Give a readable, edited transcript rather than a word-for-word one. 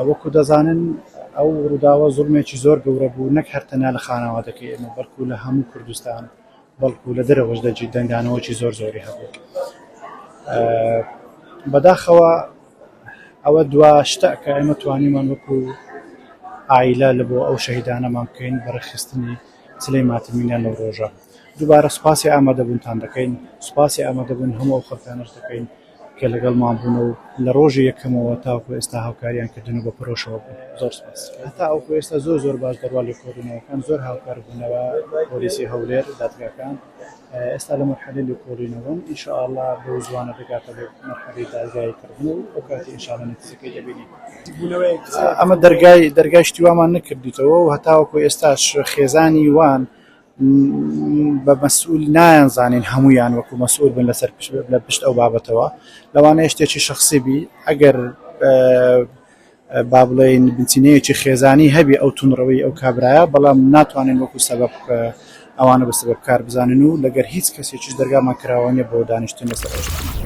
وەکو دەزانن ئەو ڕووداوە زوڵمێکی زۆر گەورە بوو، نەک هەر تەنیا لە خانەوادەکەی ئێمە بەڵکو لە هەموو کوردستان، بەڵکو لە دەرەوەش دەجی دەنگدانەوەکی زۆر زۆری هەبوو. بەداخەوە ئەوە دوا شتە کە ئێمە توانیمان وەکو عائیلە لە بۆ ئەو شەهیدانەمان بکەین بەڕێخستنی سلەی ماتمیان لەو ڕۆژە. دووبارە سوپاسی ئامادەبوونتان دەکەین، سوپاسی ئامادەبوون هەموو ئەو خەڵکانەش دەکەین کە لەگەڵمان بوون و لە ڕۆژی یەکەمەوە تاوەکو ئێستا هاوکاریان کردن و بە پرۆشەوە بوون. زۆر سپاس. هەتا ئەوکو ئێستا زۆر باش دەڕوا لێکۆڵینەوەکان زۆر هاوکار بوونەوە، پۆلیسی هەولێر، دادگاکان ئێستا لە مەرحەلەی لێکۆڵینەوەن. ئینشاءالله بۆ زوانە دەگاتە بێ مەرحەلەی دادگاییکردن و ئەو کاتی ئینشاءالله نەتیجەکەی دەبینین. ئەمە دەرگای شتیوامان نەکردیتەوە و هەتاوەکو ئێستاش خێزانی وان بە مەسئول نایانزانین هەمویان وەکو مەسئول بن لەسەر لە پشت ئەو بابەتەوە، لەوانەیە شتێکی شەخسی بی. ئەگەر با بڵێین بنچینەیەکی خێزانی هەبی ئەو تونڕەوەی ئەو کابرایە، بەڵام ناتوانین وەکو سەبەب ئەوانە بە سەبەب کار بزانن و لەگەر هیچ کەسێکیش دەرگامان کراوە نیە بۆ دانیشتن لەسەر ئەو شتانە.